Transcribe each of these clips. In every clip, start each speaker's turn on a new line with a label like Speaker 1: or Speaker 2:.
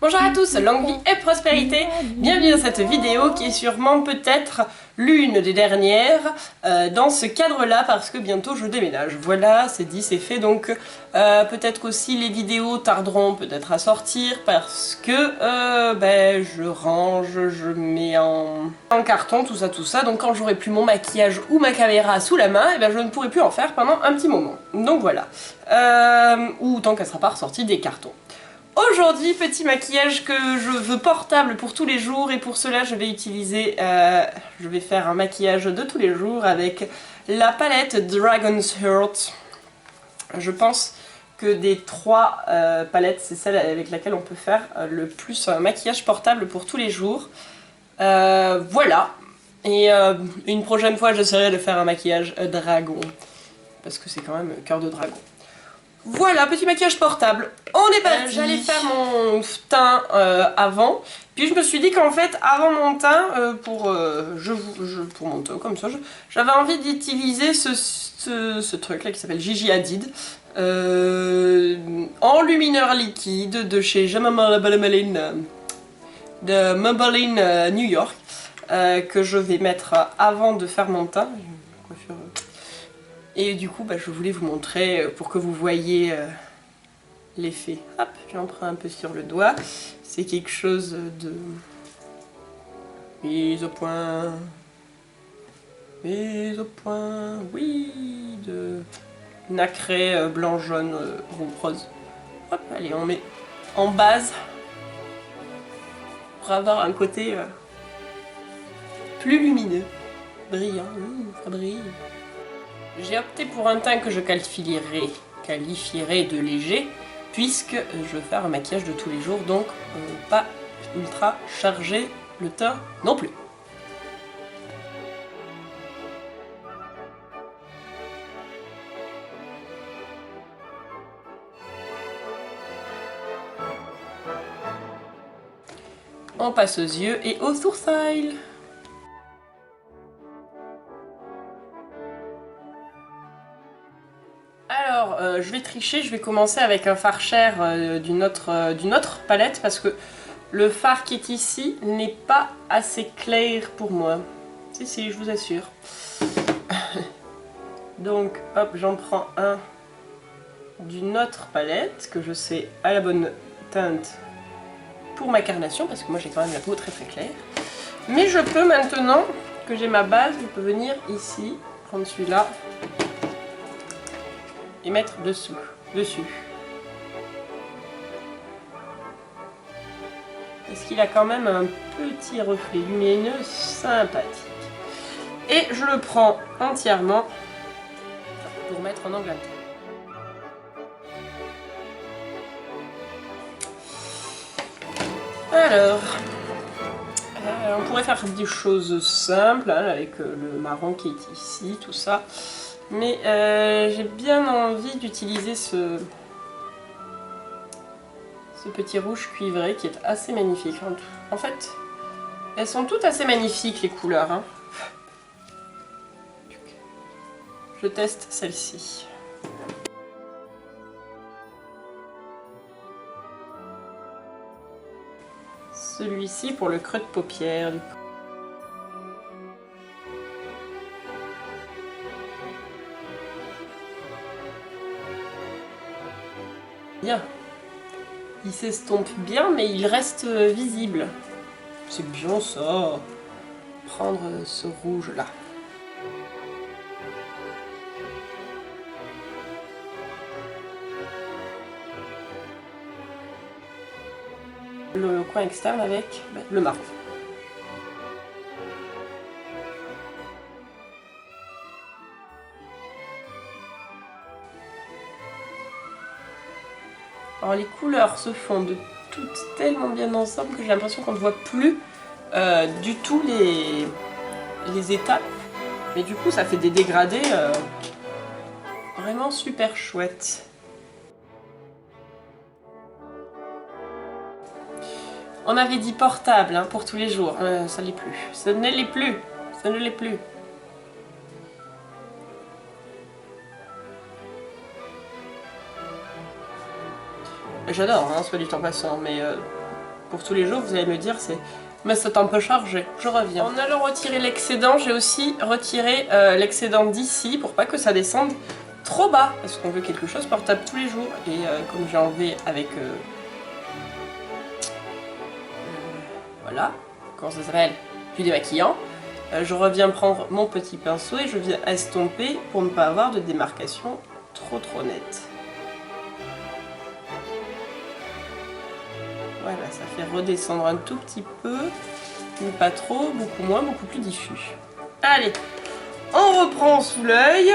Speaker 1: Bonjour à tous, longue vie et prospérité. Bienvenue dans cette vidéo qui est sûrement peut-être l'une des dernières dans ce cadre-là parce que bientôt je déménage. Voilà, c'est dit, c'est fait. Donc peut-être qu'aussi les vidéos tarderont peut-être à sortir parce que je range, je mets en carton, tout ça. Donc quand j'aurai plus mon maquillage ou ma caméra sous la main, je ne pourrai plus en faire pendant un petit moment. Donc voilà. Ou tant qu'elle sera pas ressortie des cartons. Aujourd'hui, petit maquillage que je veux portable pour tous les jours et pour cela je vais utiliser, je vais faire un maquillage de tous les jours avec la palette Dragon's Heart. Je pense que des trois palettes, c'est celle avec laquelle on peut faire le plus un maquillage portable pour tous les jours. Voilà. Et une prochaine fois j'essaierai de faire un maquillage dragon. Parce que c'est quand même cœur de dragon. Voilà, petit maquillage portable. On est parti. J'allais faire mon teint avant, puis je me suis dit qu'en fait, avant mon teint, pour mon teint comme ça, j'avais envie d'utiliser ce truc là qui s'appelle Gigi Hadid, enlumineur liquide de chez Maybelline New York, que je vais mettre avant de faire mon teint. Et du coup, je voulais vous montrer pour que vous voyez l'effet. Hop, j'en prends un peu sur le doigt. C'est quelque chose de mise au point. Mise au point, oui, de nacré blanc, jaune, rose. Hop, allez, on met en base pour avoir un côté plus lumineux, brillant, ça brille. J'ai opté pour un teint que je qualifierais de léger, puisque je veux faire un maquillage de tous les jours, donc pas ultra chargé le teint non plus. On passe aux yeux et aux sourcils. Alors, je vais tricher, je vais commencer avec un fard cher d'une autre palette parce que le fard qui est ici n'est pas assez clair pour moi. Si, je vous assure. Donc, hop, j'en prends un d'une autre palette que je sais à la bonne teinte pour ma carnation parce que moi j'ai quand même la peau très claire. Mais je peux maintenant que j'ai ma base, je peux venir ici, prendre celui-là et mettre dessus. Parce qu'il a quand même un petit reflet lumineux sympathique. Et je le prends entièrement pour mettre en Angleterre. Alors, on pourrait faire des choses simples hein, avec le marron qui est ici, tout ça. Mais j'ai bien envie d'utiliser ce petit rouge cuivré qui est assez magnifique. En fait, elles sont toutes assez magnifiques les couleurs. Hein. Je teste celle-ci. Celui-ci pour le creux de paupière. Du coup. Bien. Il s'estompe bien, mais il reste visible. C'est bien ça. Prendre ce rouge-là. Le coin externe avec le marron. Alors les couleurs se fondent toutes tellement bien ensemble que j'ai l'impression qu'on ne voit plus du tout les étapes. Mais du coup ça fait des dégradés vraiment super chouettes. On avait dit portable hein, pour tous les jours, ça l'est plus. Ça ne l'est plus, ça ne l'est plus. J'adore, hein, soit dit en passant, mais pour tous les jours, vous allez me dire, mais c'est un peu chargé. Je reviens. En allant retirer l'excédent, j'ai aussi retiré l'excédent d'ici pour pas que ça descende trop bas, parce qu'on veut quelque chose portable tous les jours. Et comme j'ai enlevé avec... voilà, comment ça s'appelle, du démaquillant, je reviens prendre mon petit pinceau et je viens estomper pour ne pas avoir de démarcation trop nette. Voilà, ça fait redescendre un tout petit peu, mais pas trop, beaucoup moins, beaucoup plus diffus. Allez, on reprend sous l'œil,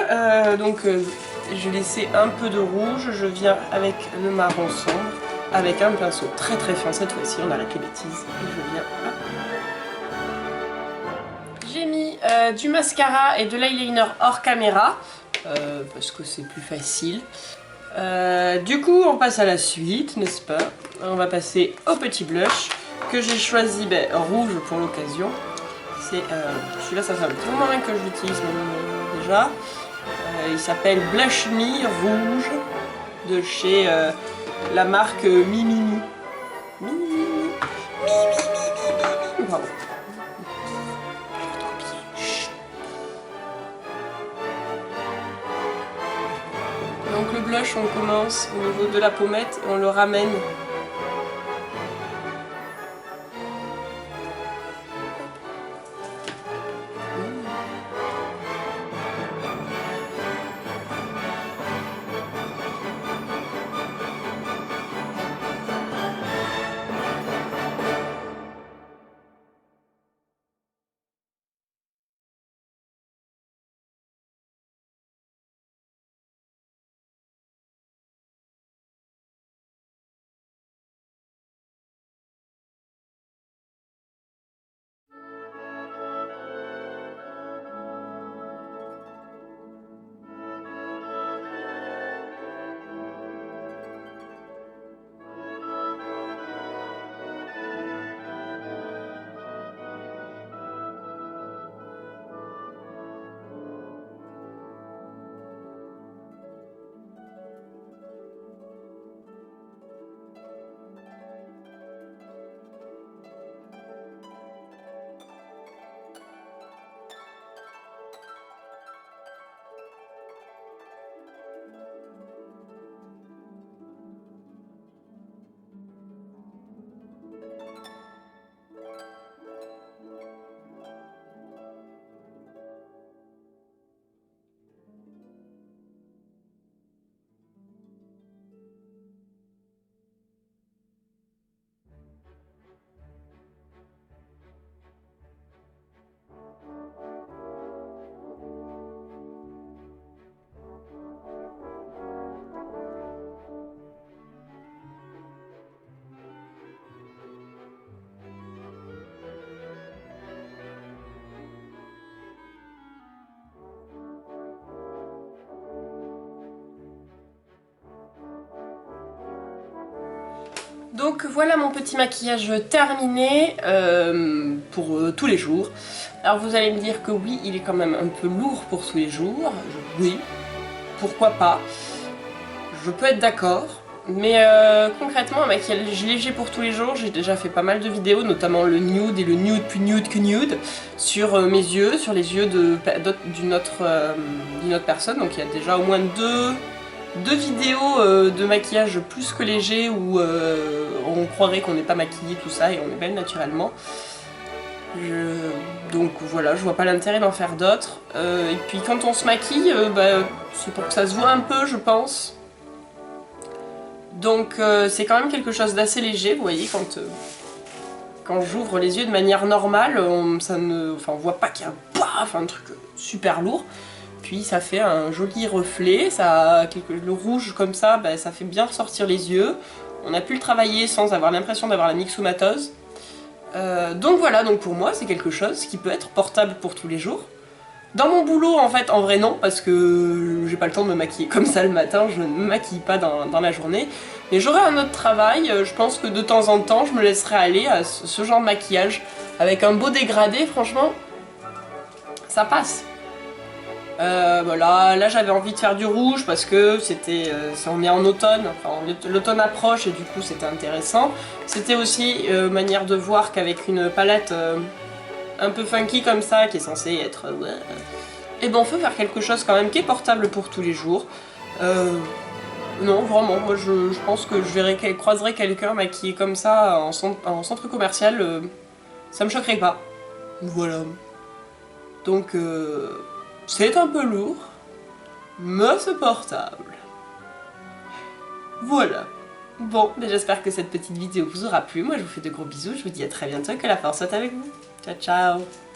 Speaker 1: j'ai laissé un peu de rouge, je viens avec le marron sombre, avec un pinceau très fin cette fois-ci, on arrête les bêtises, et je viens... J'ai mis du mascara et de l'eyeliner hors caméra, parce que c'est plus facile. Du coup, on passe à la suite, n'est-ce pas? On va passer au petit blush, que j'ai choisi rouge pour l'occasion. C'est celui-là, ça fait un petit moment que je l'utilise déjà. Il s'appelle Blush Me Rouge, de chez la marque Mimimi. Pardon. Donc le blush, on commence au niveau de la pommette et on le ramène. Donc voilà mon petit maquillage terminé pour tous les jours. Alors vous allez me dire que oui, il est quand même un peu lourd pour tous les jours. Oui, pourquoi pas. Je peux être d'accord. Mais concrètement, un maquillage léger pour tous les jours, j'ai déjà fait pas mal de vidéos, notamment le nude et le nude plus nude que nude, sur mes yeux, sur les yeux d'une autre personne. Donc il y a déjà au moins deux vidéos de maquillage plus que léger où on croirait qu'on n'est pas maquillé, tout ça, et on est belle naturellement. Donc voilà, je vois pas l'intérêt d'en faire d'autres. Et puis quand on se maquille, c'est pour que ça se voit un peu, je pense. Donc c'est quand même quelque chose d'assez léger, vous voyez, quand j'ouvre les yeux de manière normale, on voit pas qu'il y a un truc super lourd. Puis ça fait un joli reflet, le rouge comme ça, ça fait bien ressortir les yeux. On a pu le travailler sans avoir l'impression d'avoir la mixomatose. Donc voilà, donc pour moi c'est quelque chose qui peut être portable pour tous les jours. Dans mon boulot en fait, en vrai non, parce que j'ai pas le temps de me maquiller comme ça le matin, je ne me maquille pas dans la journée. Mais j'aurai un autre travail, je pense que de temps en temps je me laisserai aller à ce genre de maquillage. Avec un beau dégradé, franchement, ça passe. Voilà, là j'avais envie de faire du rouge parce que c'était, on est en automne, enfin l'automne approche et du coup c'était intéressant. C'était aussi manière de voir qu'avec une palette un peu funky comme ça, qui est censée être... et ben on peut faire quelque chose quand même qui est portable pour tous les jours. Non, vraiment, moi je pense que croiserai quelqu'un maquillé comme ça en centre commercial, ça me choquerait pas. Voilà. Donc c'est un peu lourd, mais c'est portable. Voilà. Bon, mais j'espère que cette petite vidéo vous aura plu. Moi je vous fais de gros bisous, je vous dis à très bientôt, que la force soit avec vous. Ciao ciao.